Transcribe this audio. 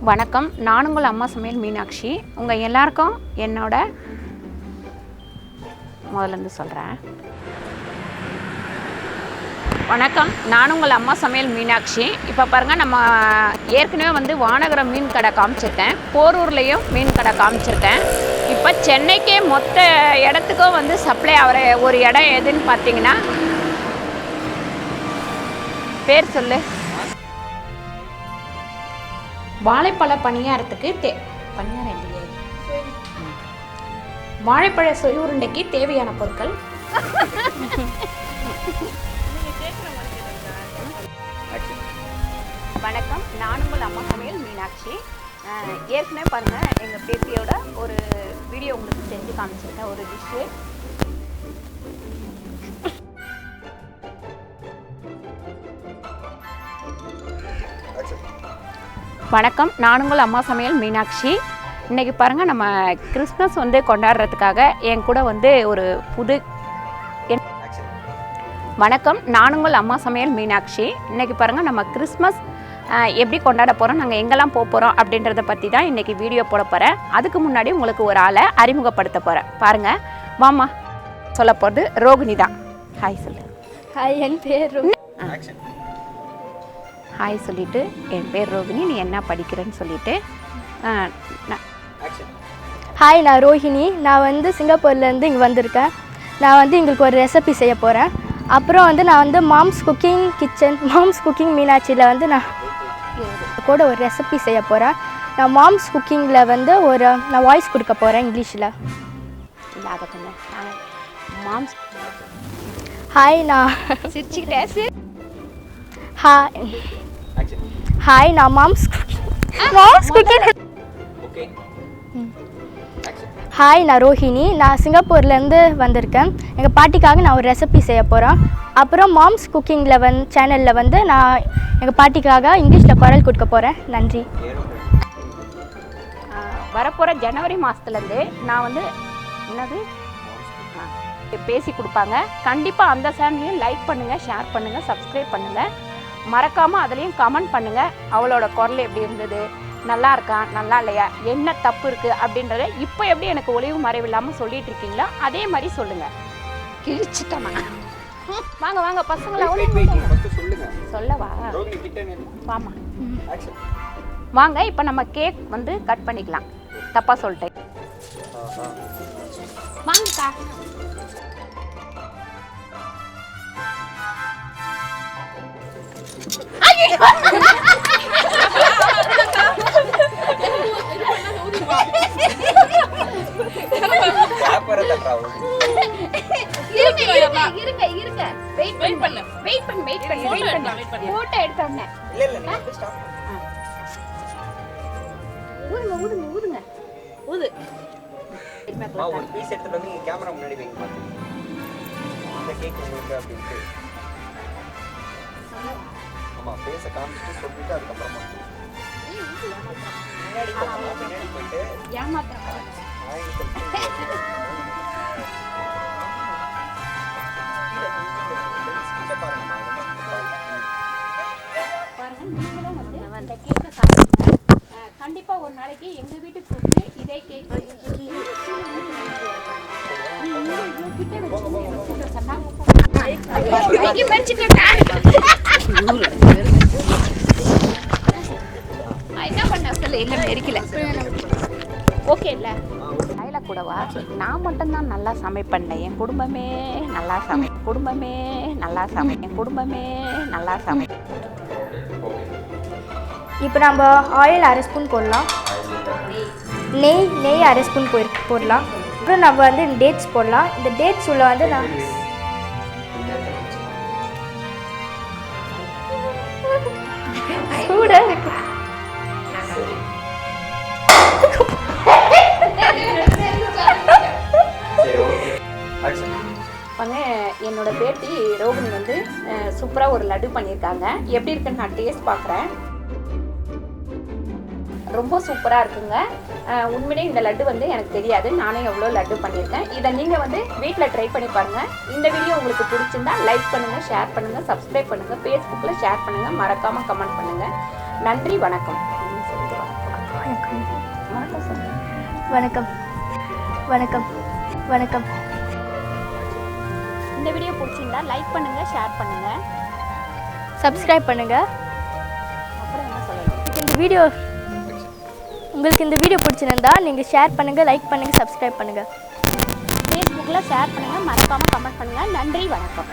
வணக்கம், நான் உங்கள் அம்மா சமையல் மீனாட்சி. உங்கள் எல்லாருக்கும் என்னோட முதலேருந்து சொல்கிறேன். வணக்கம், நான் உங்கள் அம்மா சமையல் மீனாட்சி. இப்போ பாருங்கள், நம்ம ஏற்கனவே வந்து வானகரம் மீன் கடை காமிச்சிருக்கேன், போரூர்லேயும் மீன் கடை காமிச்சிருக்கேன். இப்போ சென்னைக்கே மொத்த இடத்துக்கும் வந்து சப்ளை ஆகிற ஒரு இடம் எதுன்னு பார்த்தீங்கன்னா, பேர் சொல்லு. வாழைப்பழ பணியாரத்துக்கு பணியாரம் இல்லையே, வாழைப்பழ சொய் உருண்டைக்கு தேவையான பொருட்கள். வணக்கம், நான் உங்கள் அம்மா சமையல் மீனாட்சி. ஏற்கனவே பாருங்கள், எங்கள் பேத்தியோட ஒரு வீடியோ உங்களுக்கு செஞ்சு காமிச்சிருக்கேன், ஒரு டிஷ்ஷு. வணக்கம், நான் உங்கள் அம்மா சமையல் மீனாட்சி. இன்றைக்கி பாருங்கள், நம்ம கிறிஸ்மஸ் வந்து கொண்டாடுறதுக்காக என் கூட வந்து ஒரு புது வணக்கம், நான் உங்கள் அம்மா சமையல் மீனாட்சி. இன்றைக்கி பாருங்கள், நம்ம கிறிஸ்மஸ் எப்படி கொண்டாட போகிறோம், நாங்கள் எங்கெல்லாம் போக போகிறோம் அப்படின்றத பற்றி தான் இன்றைக்கி வீடியோ போட போகிறேன். அதுக்கு முன்னாடி உங்களுக்கு ஒரு ஆளை அறிமுகப்படுத்த போகிறேன். பாருங்கள், வாமா. சொல்ல போகிறது ரோகிணி தான். ஹாய் சொல்லு. ஹாய், என் பேர் ஹாய் சொல்லிவிட்டு, என் பேர் ரோகிணி, நீ என்ன படிக்கிறேன்னு சொல்லிவிட்டு. ஹாய், நான் ரோஹிணி. நான் வந்து சிங்கப்பூர்லேருந்து இங்கே வந்திருக்கேன். நான் வந்து எங்களுக்கு ஒரு ரெசிபி செய்ய போகிறேன். அப்புறம் வந்து நான் வந்து மாம்ஸ் குக்கிங் மீனாட்சியில் வந்து நான் கூட ஒரு ரெசிபி செய்ய போகிறேன். நான் மாம்ஸ் குக்கிங்கில் வந்து நான் வாய்ஸ் கொடுக்க போகிறேன் இங்கிலீஷில். இல்லாத கொஞ்சம் மாம்ஸ். ஹாய், நான் சிரிச்சுக்கிட்டே. ஹாய், நான் மாம்ஸ் குக்கிங். ஹாய், நான் ரோஹிணி. நான் சிங்கப்பூர்லேருந்து வந்திருக்கேன். எங்கள் பாட்டிக்காக நான் ஒரு ரெசிபி செய்ய போகிறேன். அப்புறம் மாம்ஸ் குக்கிங்கில் சேனலில் வந்து நான் எங்கள் பாட்டிக்காக இங்கிலீஷில் குரல் கொடுக்க போகிறேன். நன்றி. வரப்போகிற ஜனவரி மாதத்துலேருந்து நான் வந்து பேசி கொடுப்பாங்க. கண்டிப்பாக அந்த சேனலையும் லைக் பண்ணுங்கள், ஷேர் பண்ணுங்கள், சப்ஸ்கிரைப் பண்ணுங்கள். மறக்காமல் அதுலேயும் கமெண்ட் பண்ணுங்கள். அவளோட குரல் எப்படி இருந்தது, நல்லா இருக்கா, நல்லா இல்லையா, என்ன தப்பு இருக்குது அப்படின்றத இப்போ எப்படி எனக்கு ஒளிவு மறைவு இல்லாமல் சொல்லிட்டு இருக்கீங்களோ அதே மாதிரி சொல்லுங்கள். கிழிச்சிட்டோமா? வாங்க வாங்க பசங்களா, சொல்லவா? வாமா வாங்க. இப்போ நம்ம கேக் வந்து கட் பண்ணிக்கலாம். தப்பாக சொல்லிட்டேன், வாங்கக்கா. ஆமா, பேச காமிச்சிட்டு சொல்லிட்டு அதுக்கப்புறமா பின்னாடி போயிட்டு ஏமாத்துறேன். கண்டிப்பா ஒரு நாளைக்கு எங்க வீட்டுக்கு கூப்பிட்டு இதே கேக் என்ன பண்ண சொல்லு. இல்லை மெரிக்கல. ஓகே இல்லை கையில கூடவா? நான் மட்டும்தான் நல்லா சமைப்பேன். என் குடும்பமே நல்லா குடும்பமே நல்லா இப்போ நம்ம ஆயில் அரை ஸ்பூன் போடலாம், நெய் அரை ஸ்பூன் போடலாம். அப்புறம் நம்ம வந்து டேட்ஸ் போடலாம். இந்த டேட்ஸ் உள்ள வந்து நான் கூட இருக்கு. என்னோட பேட்டி ரோகிணி வந்து சூப்பராக ஒரு லட்டு பண்ணியிருக்காங்க. எப்படி இருக்குன்னு நான் டேஸ்ட் பார்க்குறேன். ரொம்ப சூப்பராக இருக்குங்க. உண்மையிலே இந்த லட்டு வந்து எனக்கு தெரியாது, நானே எவ்வளோ லட்டு பண்ணியிருக்கேன். இதை நீங்கள் வந்து வீட்டில் ட்ரை பண்ணி பாருங்கள். இந்த வீடியோ உங்களுக்கு பிடிச்சிருந்தா லைக் பண்ணுங்கள், ஷேர் பண்ணுங்கள், சப்ஸ்கிரைப் பண்ணுங்கள், ஃபேஸ்புக்கில் ஷேர் பண்ணுங்கள், மறக்காமல் கமெண்ட் பண்ணுங்கள். நன்றி, வணக்கம். வணக்கம் சொல்லுங்கள். வணக்கம் வணக்கம் வணக்கம். இந்த வீடியோ பிடிச்சிருந்தா லைக் பண்ணுங்கள், ஷேர் பண்ணுங்கள், சப்ஸ்கிரைப் பண்ணுங்கள். அப்புறம் என்ன சொல்லணும்? உங்களுக்கு இந்த வீடியோ பிடிச்சிருந்தா நீங்கள் ஷேர் பண்ணுங்கள், லைக் பண்ணுங்கள், சப்ஸ்கிரைப் பண்ணுங்கள். ஃபேஸ்புக்கில் ஷேர் பண்ணுங்கள், மறக்காமல் கமெண்ட் பண்ணுங்கள். நன்றி, வணக்கம்.